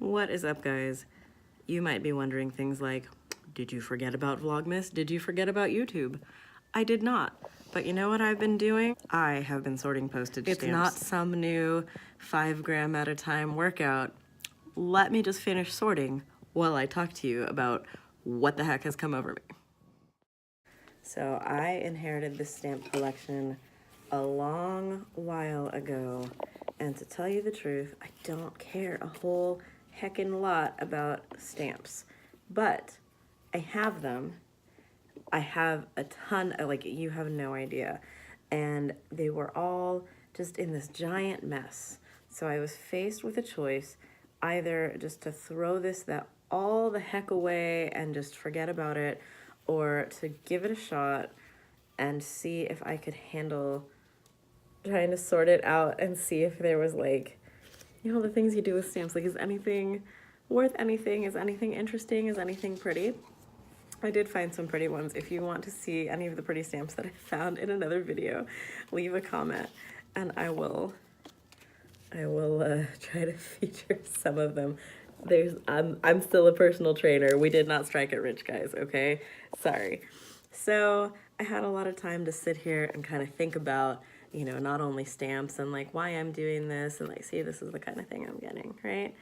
What is up, guys? You might be wondering things like, did you forget about Vlogmas? Did you forget about YouTube? I did not. But you know what I've been doing? I have been sorting postage stamps. It's not some new 5 gram at a time workout. Let me just finish sorting while I talk to you about what the heck has come over me. So I inherited this stamp collection a long while ago, and to tell you the truth, I don't care a whole heckin' lot about stamps, but I have them. I have a ton, like, you have no idea, and they were all just in this giant mess. So I was faced with a choice, either just to throw that all the heck away and just forget about it, or to give it a shot and see if I could handle trying to sort it out and see if there was, like, you know, the things you do with stamps, like, is anything worth anything? Is anything interesting? Is anything pretty? I did find some pretty ones. If you want to see any of the pretty stamps that I found in another video, leave a comment and I will try to feature some of them. I'm still a personal trainer. We did not strike it rich, guys, okay? Sorry. So I had a lot of time to sit here and kind of think about, you know, not only stamps and like why I'm doing this and like, see, this is the kind of thing I'm getting, right?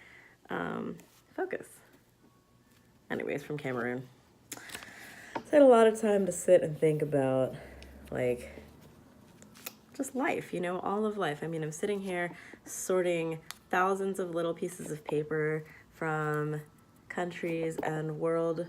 Focus. Anyways, from Cameroon. So I had a lot of time to sit and think about, like, just life, you know, all of life. I mean, I'm sitting here sorting thousands of little pieces of paper from countries and world,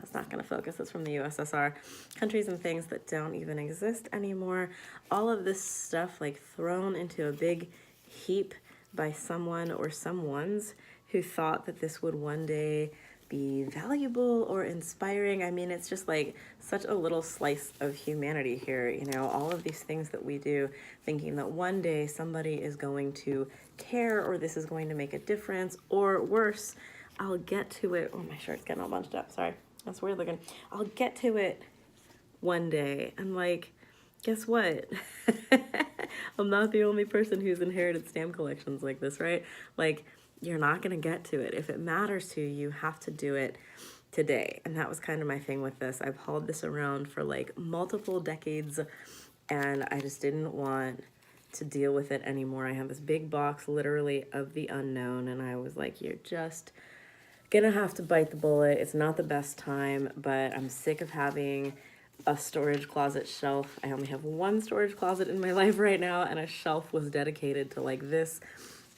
it's not going to focus, it's from the USSR, countries and things that don't even exist anymore. All of this stuff, like, thrown into a big heap by someone or someones who thought that this would one day be valuable or inspiring. I mean, it's just like such a little slice of humanity here, you know, all of these things that we do, thinking that one day somebody is going to care or this is going to make a difference, or worse, I'll get to it. Oh, my shirt's getting all bunched up. Sorry, that's weird looking. I'll get to it one day. I'm like, guess what? I'm not the only person who's inherited stamp collections like this, right? Like, you're not going to get to it. If it matters to you, you have to do it today. And that was kind of my thing with this. I've hauled this around for like multiple decades and I just didn't want to deal with it anymore. I have this big box literally of the unknown and I was like, you're just gonna have to bite the bullet. It's not the best time, but I'm sick of having a storage closet shelf. I only have one storage closet in my life right now, and a shelf was dedicated to like this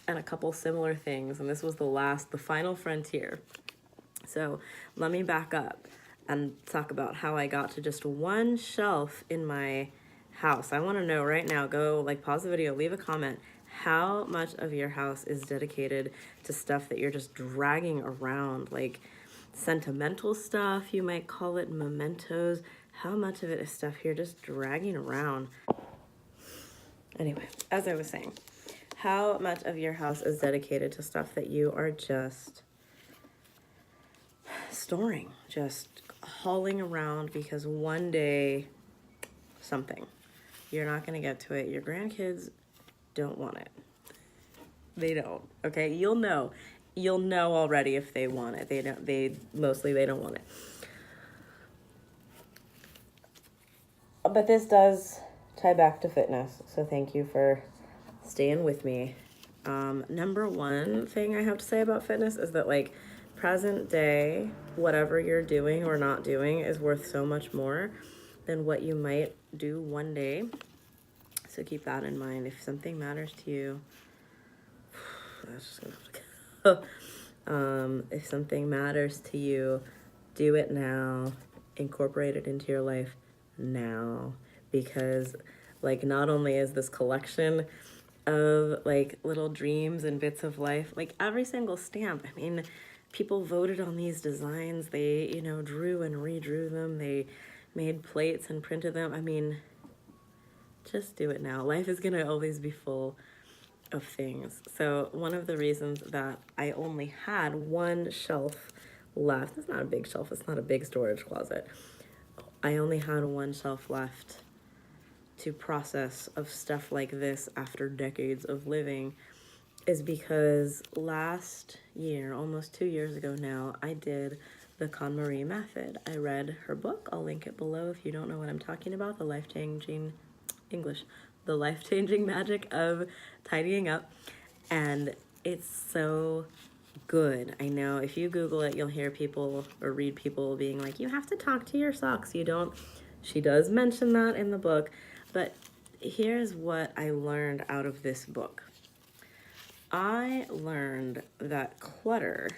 and a couple similar things, and this was the final frontier. So let me back up and talk about how I got to just one shelf in my house. I want to know right now, go like pause the video, leave a comment, how much of your house is dedicated to stuff that you're just dragging around, like sentimental stuff, you might call it mementos. How much of it is stuff you're just dragging around? Anyway, as I was saying, how much of your house is dedicated to stuff that you are just storing, just hauling around because one day something, you're not going to get to it. Your grandkids don't want it. They don't, okay? You'll know already if they want it. They don't want it. But this does tie back to fitness, so thank you for staying with me. Number one thing I have to say about fitness is that, like, present day, whatever you're doing or not doing is worth so much more than what you might do one day. So keep that in mind. If something matters to you, that's just gonna have to go. If something matters to you, do it now. Incorporate it into your life now, because like not only is this collection of like little dreams and bits of life, like every single stamp, I mean, people voted on these designs, they, you know, drew and redrew them, they made plates and printed them. I mean, just do it now. Life is gonna always be full of things. So one of the reasons that I only had one shelf left, it's not a big shelf, it's not a big storage closet, I only had one shelf left to process of stuff like this after decades of living is because last year, almost 2 years ago now, I did the KonMari method. I read her book. I'll link it below if you don't know what I'm talking about. The life-changing magic of tidying up. And it's so good. I know if you Google it, you'll hear people or read people being like, you have to talk to your socks. You don't. She does mention that in the book. But here's what I learned out of this book. I learned that clutter,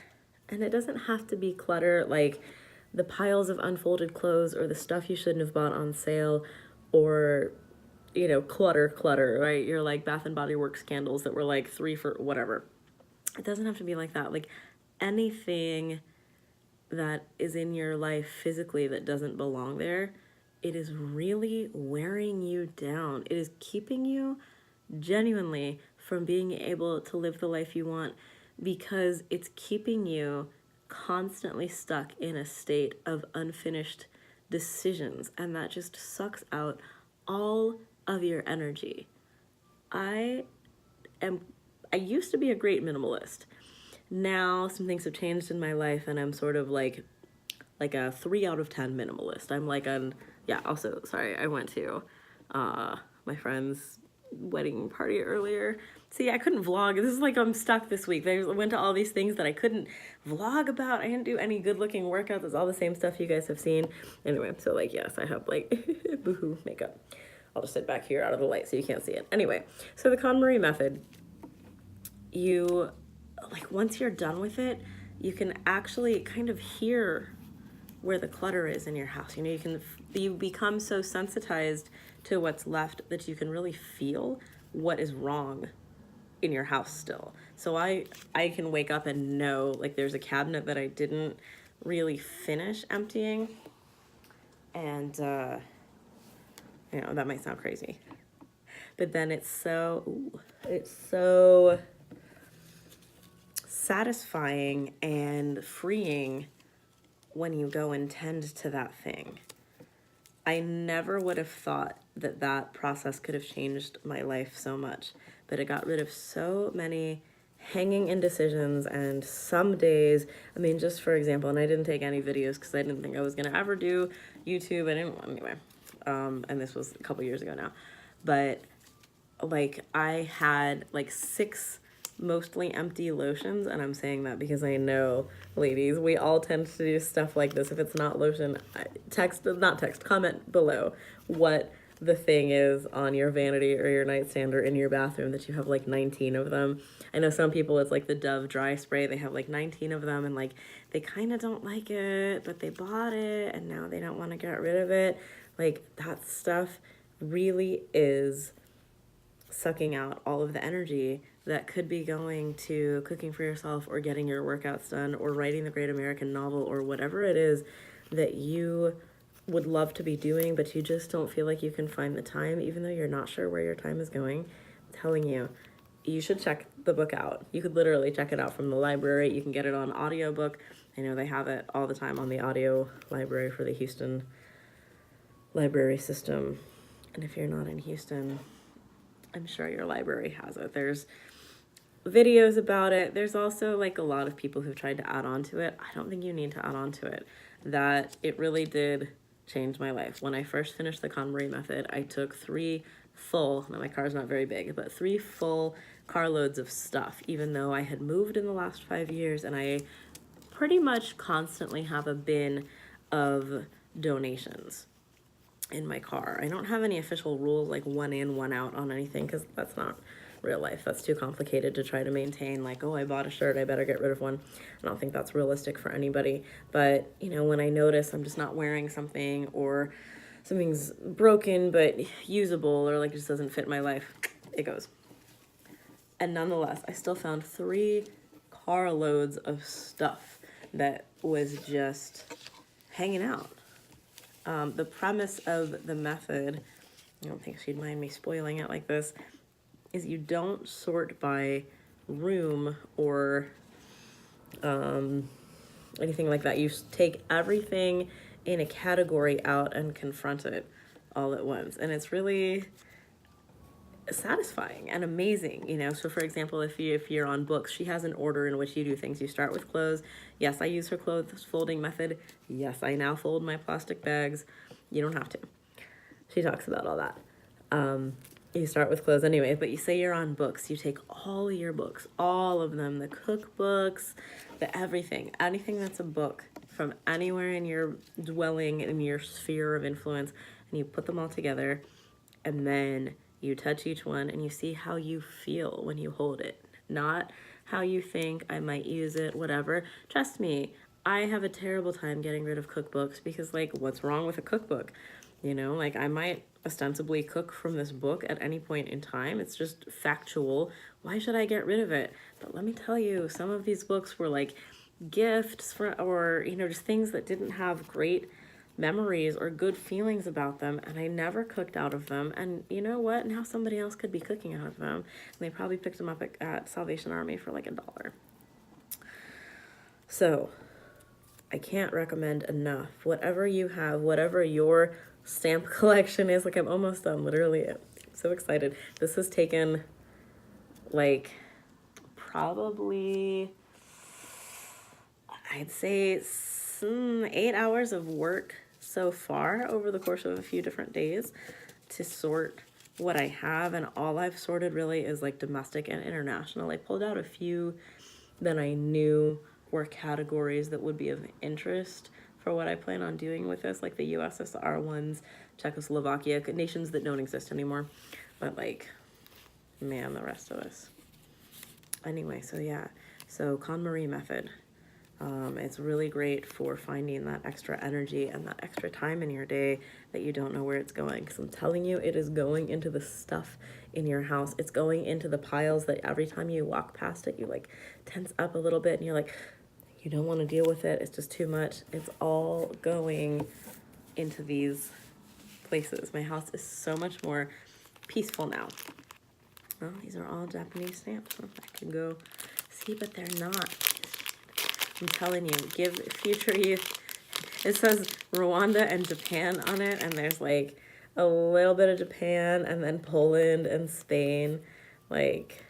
and it doesn't have to be clutter like the piles of unfolded clothes or the stuff you shouldn't have bought on sale, or, you know, clutter, right? You're like Bath and Body Works candles that were like 3 for whatever. It doesn't have to be like that. Like anything that is in your life physically that doesn't belong there, it is really wearing you down. It is keeping you genuinely from being able to live the life you want, because it's keeping you constantly stuck in a state of unfinished decisions, and that just sucks out all of your energy. I used to be a great minimalist. Now some things have changed in my life, and I'm sort of like a 3 out of 10 minimalist. I'm like also, sorry, I went to my friend's wedding party earlier. See, I couldn't vlog. This is like I'm stuck this week. I went to all these things that I couldn't vlog about. I didn't do any good looking workouts. It's all the same stuff you guys have seen. Anyway, so like, yes, I have like boohoo makeup. I'll just sit back here out of the light so you can't see it. Anyway, so the KonMari method, you, like once you're done with it, you can actually kind of hear where the clutter is in your house. You know, you become so sensitized to what's left that you can really feel what is wrong in your house still. So I can wake up and know, like, there's a cabinet that I didn't really finish emptying, and you know, that might sound crazy, but then it's so satisfying and freeing when you go and tend to that thing. I never would have thought that process could have changed my life so much, but it got rid of so many hanging indecisions. And some days, I mean, just for example, and I didn't take any videos because I didn't think I was going to ever do YouTube. I didn't, anyway. And this was a couple years ago now, but like I had like 6 mostly empty lotions, and I'm saying that because I know, ladies, we all tend to do stuff like this. If it's not lotion, comment below what the thing is on your vanity or your nightstand or in your bathroom that you have like 19 of them. I know some people, it's like the Dove dry spray, they have like 19 of them, and like they kind of don't like it, but they bought it and now they don't want to get rid of it. Like that stuff really is sucking out all of the energy that could be going to cooking for yourself or getting your workouts done or writing the great American novel or whatever it is that you would love to be doing, but you just don't feel like you can find the time, even though you're not sure where your time is going. I'm telling you, you should check the book out. You could literally check it out from the library. You can get it on audiobook. I know they have it all the time on the audio library for the Houston library system. And if you're not in Houston, I'm sure your library has it. There's videos about it. There's also like a lot of people who've tried to add on to it. I don't think you need to add on to it. That it really did change my life. When I first finished the KonMari method, I took 3 full, now my car's not very big, but 3 full carloads of stuff, even though I had moved in the last 5 years, and I pretty much constantly have a bin of donations in my car. I don't have any official rules like 1 in, 1 out on anything, because that's not real life. That's too complicated to try to maintain, like, oh, I bought a shirt, I better get rid of one. I don't think that's realistic for anybody. But, you know, when I notice I'm just not wearing something, or something's broken but usable, or like just doesn't fit my life, it goes. And nonetheless, I still found 3 carloads of stuff that was just hanging out. The premise of the method, I don't think she'd mind me spoiling it like this, is you don't sort by room or anything like that. You take everything in a category out and confront it all at once. And it's really, satisfying and amazing, you know. So for example, if you're on books, she has an order in which you do things. You start with clothes. Yes, I use her clothes folding method. Yes, I now fold my plastic bags. You don't have to. She talks about all that. You start with clothes anyway, but you say you're on books. You take all your books, all of them, the cookbooks, the everything, anything that's a book from anywhere in your dwelling, in your sphere of influence, and you put them all together, and then you touch each one and you see how you feel when you hold it, not how you think I might use it, whatever. Trust me, I have a terrible time getting rid of cookbooks because, like, what's wrong with a cookbook? You know, like, I might ostensibly cook from this book at any point in time. It's just factual. Why should I get rid of it? But let me tell you, some of these books were like gifts for, or, you know, just things that didn't have great memories or good feelings about them, and I never cooked out of them. And you know what? Now somebody else could be cooking out of them, and they probably picked them up at Salvation Army for like $1. So I can't recommend enough. Whatever you have, whatever your stamp collection is, like, I'm almost done, literally. I'm so excited. This has taken like probably, I'd say 8 hours of work so far over the course of a few different days to sort what I have, and all I've sorted really is like domestic and international. I pulled out a few that I knew were categories that would be of interest for what I plan on doing with this, like the USSR ones, Czechoslovakia, nations that don't exist anymore. But like, man, the rest of us. Anyway, so yeah, so KonMari method. It's really great for finding that extra energy and that extra time in your day that you don't know where it's going. Because I'm telling you, it is going into the stuff in your house. It's going into the piles that every time you walk past it, you like tense up a little bit and you're like, you don't want to deal with it. It's just too much. It's all going into these places. My house is so much more peaceful now. Well, these are all Japanese stamps. I can go see, but they're not. I'm telling you, give future youth. It says Rwanda and Japan on it, and there's like a little bit of Japan and then Poland and Spain. Like,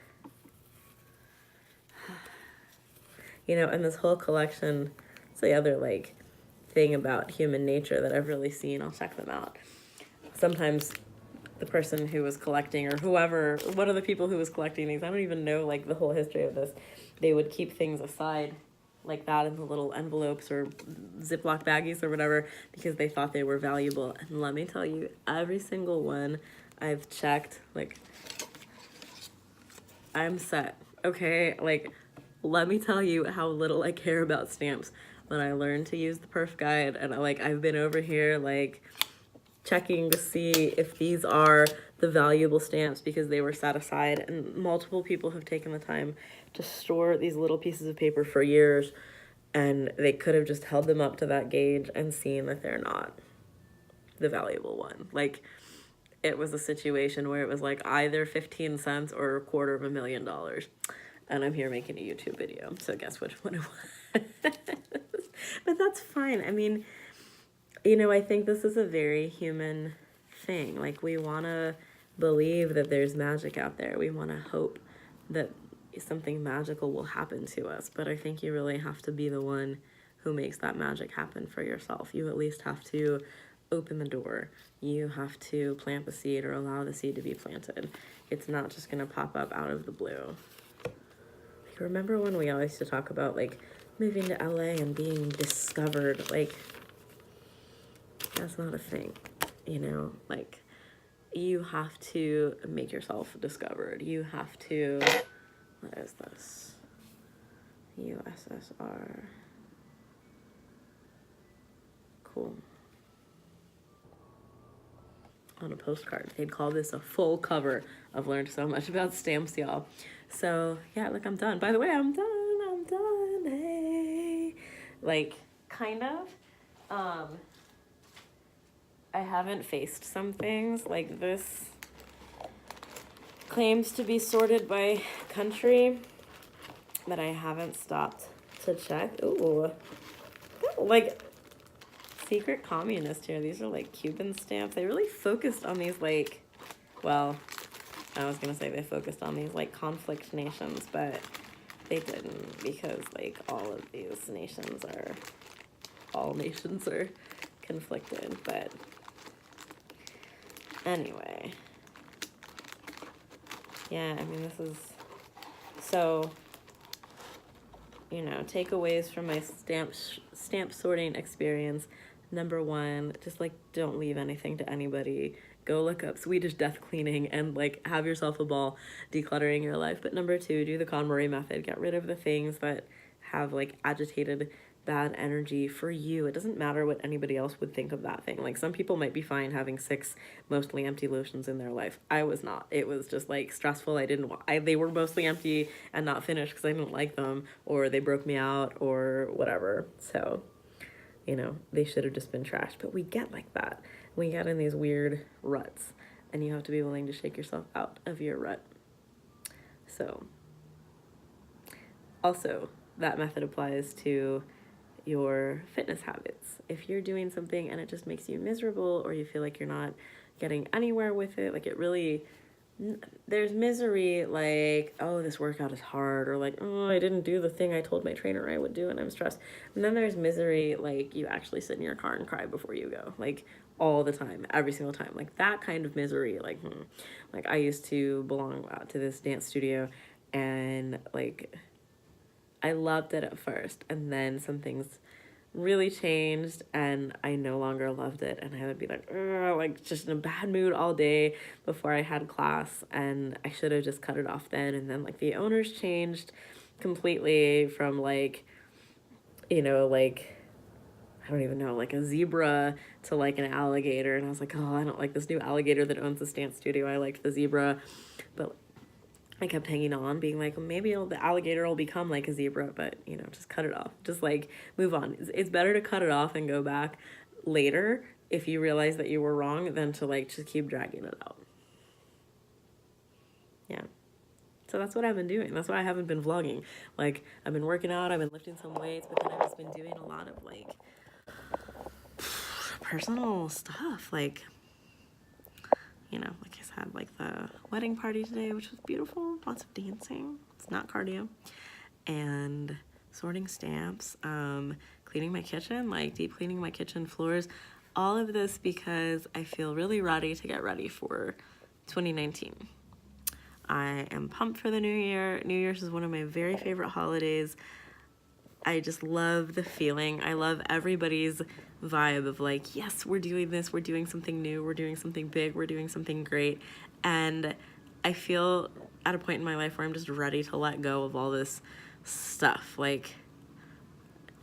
you know, and this whole collection, it's the other like thing about human nature that I've really seen. I'll check them out. Sometimes the person who was collecting, or whoever, one of the people who was collecting these, I don't even know like the whole history of this, they would keep things aside like that in the little envelopes or Ziploc baggies or whatever because they thought they were valuable. And let me tell you, every single one I've checked, like, I'm set, okay? Like, let me tell you how little I care about stamps. When I learned to use the perf guide, and I've been over here like checking to see if these are the valuable stamps because they were set aside, and multiple people have taken the time to store these little pieces of paper for years, and they could have just held them up to that gauge and seen that they're not the valuable one. Like, it was a situation where it was like either 15 cents or $250,000, and I'm here making a YouTube video, so guess which one it was. But that's fine. I mean, you know, I think this is a very human thing. Like, we want to believe that there's magic out there. We want to hope that something magical will happen to us. But I think you really have to be the one who makes that magic happen for yourself. You at least have to open the door. You have to plant the seed or allow the seed to be planted. It's not just going to pop up out of the blue. Like, remember when we always used to talk about, like, moving to LA and being discovered? Like, that's not a thing, you know? Like, you have to make yourself discovered. You have to, what is this? USSR. Cool. On a postcard. They'd call this a full cover. I've learned so much about stamps, y'all. So, yeah, look, I'm done. By the way, I'm done, hey. Like, kind of. I haven't faced some things. Like, this claims to be sorted by country, but I haven't stopped to check. Ooh, like, secret communist here. These are like Cuban stamps. They really focused on these, like, well, I was gonna say they focused on these like conflict nations, but they didn't, because like all nations are conflicted. But anyway, yeah, I mean, this is so, takeaways from my stamp sorting experience. Number one, just like don't leave anything to anybody. Go look up Swedish death cleaning and like have yourself a ball decluttering your life. But number two, do the KonMari method. Get rid of the things that have like agitated bad energy for you. It doesn't matter what anybody else would think of that thing. Like some people might be fine having 6 mostly empty lotions in their life. I was not. It was just like stressful. They were mostly empty and not finished because I didn't like them, or they broke me out or whatever. So, they should have just been trashed. But we get like that. We get in these weird ruts, and you have to be willing to shake yourself out of your rut. So also, that method applies to your fitness habits. If you're doing something and it just makes you miserable, or you feel like you're not getting anywhere with it, like there's misery like, oh, this workout is hard, or like, oh, I didn't do the thing I told my trainer I would do and I'm stressed. And then there's misery like you actually sit in your car and cry before you go, like all the time, every single time. Like that kind of misery, like I used to belong to this dance studio, and like I loved it at first, and then some things really changed and I no longer loved it, and I would be like just in a bad mood all day before I had class, and I should have just cut it off then. And then like the owners changed completely from like I don't even know, like a zebra to like an alligator, and I was like, oh, I don't like this new alligator that owns this dance studio. I liked the zebra, but I kept hanging on, being like, maybe the alligator will become like a zebra, but, just cut it off. Just, like, move on. It's better to cut it off and go back later if you realize that you were wrong than to, like, just keep dragging it out. Yeah. So that's what I've been doing. That's why I haven't been vlogging. Like, I've been working out, I've been lifting some weights, but then I've just been doing a lot of, like, personal stuff. Like I had like the wedding party today, which was beautiful. Lots of dancing. It's not cardio. And sorting stamps, cleaning my kitchen, like deep cleaning my kitchen floors. All of this because I feel really ready to get ready for 2019. I am pumped for the new year. New Year's is one of my very favorite holidays. I just love the feeling. I love everybody's vibe of like, yes, we're doing this, we're doing something new, we're doing something big, we're doing something great. And I feel at a point in my life where I'm just ready to let go of all this stuff, like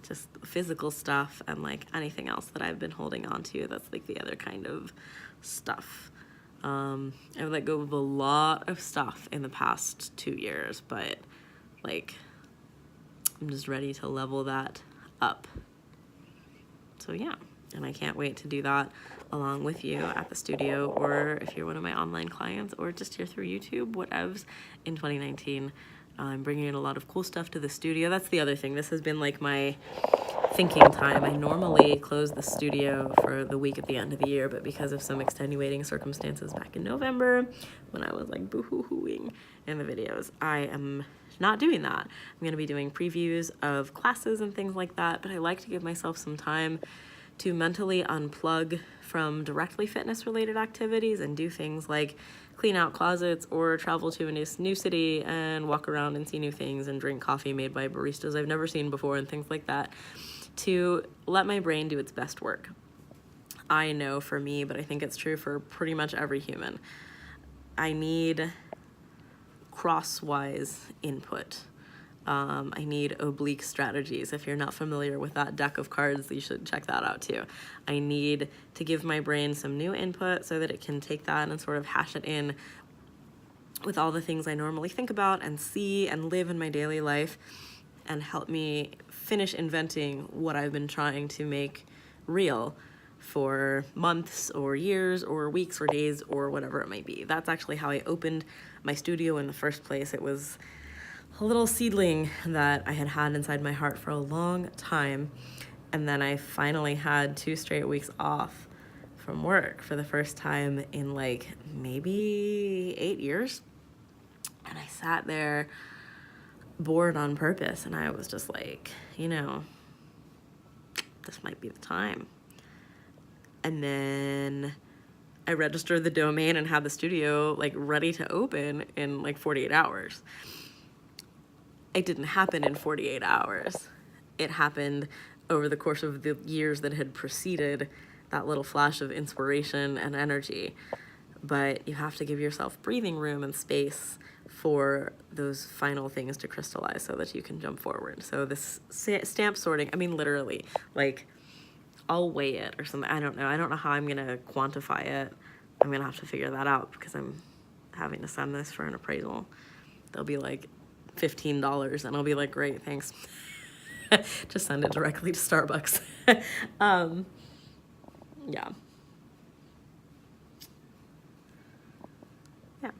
just physical stuff and like anything else that I've been holding on to. That's like the other kind of stuff. I've let go of a lot of stuff in the past 2 years, but like I'm just ready to level that up. So yeah, and I can't wait to do that along with you at the studio, or if you're one of my online clients, or just here through YouTube, whatevs, in 2019. I'm bringing in a lot of cool stuff to the studio. That's the other thing. This has been like my thinking time. I normally close the studio for the week at the end of the year, but because of some extenuating circumstances back in November, when I was like boo-hoo-hooing in the videos, I am not doing that. I'm going to be doing previews of classes and things like that, but I like to give myself some time to mentally unplug from directly fitness related activities and do things like clean out closets or travel to a new city and walk around and see new things and drink coffee made by baristas I've never seen before and things like that, to let my brain do its best work. I know for me, but I think it's true for pretty much every human, I need crosswise input. I need oblique strategies. If you're not familiar with that deck of cards, you should check that out too. I need to give my brain some new input so that it can take that and sort of hash it in with all the things I normally think about and see and live in my daily life, and help me finish inventing what I've been trying to make real for months or years or weeks or days or whatever it might be. That's actually how I opened my studio in the first place. It was a little seedling that I had inside my heart for a long time, and then I finally had 2 straight weeks off from work for the first time in like maybe 8 years. And I sat there bored on purpose, and I was just like, you know, this might be the time. And then I registered the domain and had the studio like ready to open in like 48 hours. It didn't happen in 48 hours. It happened over the course of the years that had preceded that little flash of inspiration and energy. But you have to give yourself breathing room and space for those final things to crystallize so that you can jump forward. So this stamp sorting, I mean, literally, like, I'll weigh it or something. I don't know. I don't know how I'm going to quantify it. I'm going to have to figure that out because I'm having to send this for an appraisal. They'll be like $15 and I'll be like, great, thanks. Just send it directly to Starbucks. Yeah. Yeah.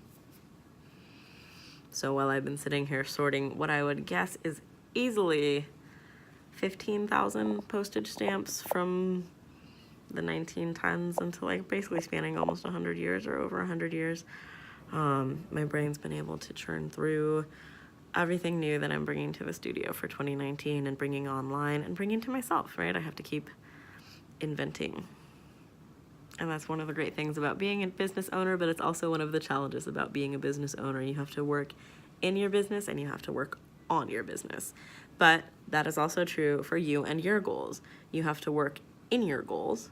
So while I've been sitting here sorting what I would guess is easily 15,000 postage stamps from the 1910s until like basically spanning almost 100 years or over 100 years. My brain's been able to churn through everything new that I'm bringing to the studio for 2019 and bringing online and bringing to myself, right? I have to keep inventing. And that's one of the great things about being a business owner, but it's also one of the challenges about being a business owner. You have to work in your business and you have to work on your business. But that is also true for you and your goals. You have to work in your goals,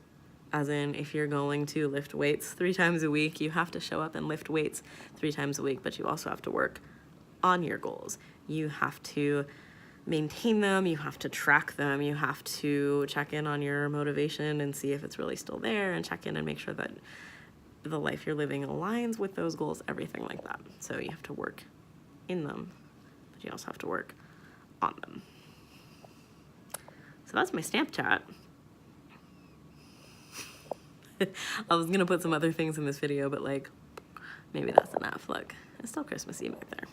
as in if you're going to lift weights 3 times a week, you have to show up and lift weights 3 times a week, but you also have to work on your goals. You have to maintain them, you have to track them, you have to check in on your motivation and see if it's really still there, and check in and make sure that the life you're living aligns with those goals, everything like that. So you have to work in them, but you also have to work on them. So that's my stamp chat. I was gonna put some other things in this video, but like, maybe that's enough. Look, it's still Christmas Eve back there.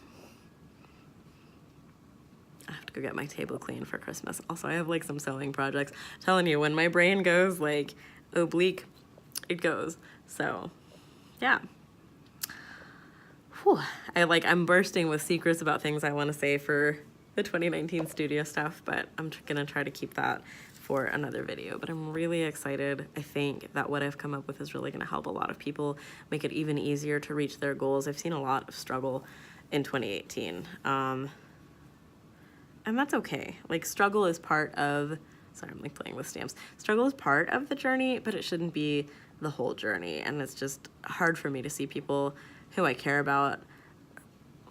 I have to go get my table clean for Christmas. Also, I have like some sewing projects. I'm telling you, when my brain goes like oblique, it goes. So, yeah. Whew. I'm bursting with secrets about things I want to say for the 2019 studio stuff, but I'm gonna try to keep that for another video. But I'm really excited. I think that what I've come up with is really gonna help a lot of people, make it even easier to reach their goals. I've seen a lot of struggle in 2018. And that's okay. Like, struggle is part of, sorry, I'm like playing with stamps. Struggle is part of the journey, but it shouldn't be the whole journey. And it's just hard for me to see people who I care about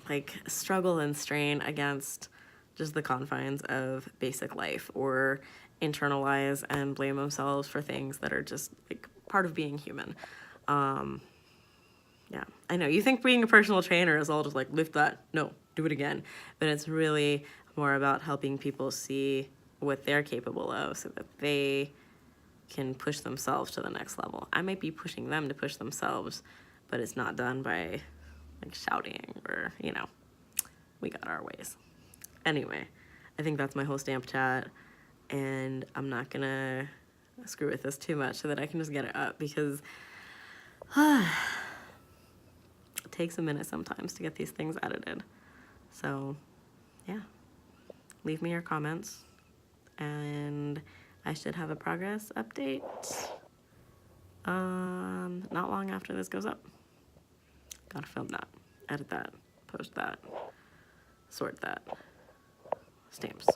like struggle and strain against just the confines of basic life, or internalize and blame themselves for things that are just like part of being human. Yeah, I know you think being a personal trainer is all just like lift that, no, do it again, but it's really more about helping people see what they're capable of so that they can push themselves to the next level. I might be pushing them to push themselves, but it's not done by like shouting or, you know, we got our ways. Anyway, I think that's my whole stamp chat, and I'm not gonna screw with this too much so that I can just get it up, because it takes a minute sometimes to get these things edited. So yeah, leave me your comments, and I should have a progress update not long after this goes up. Gotta film that, edit that, post that, sort that, stamps.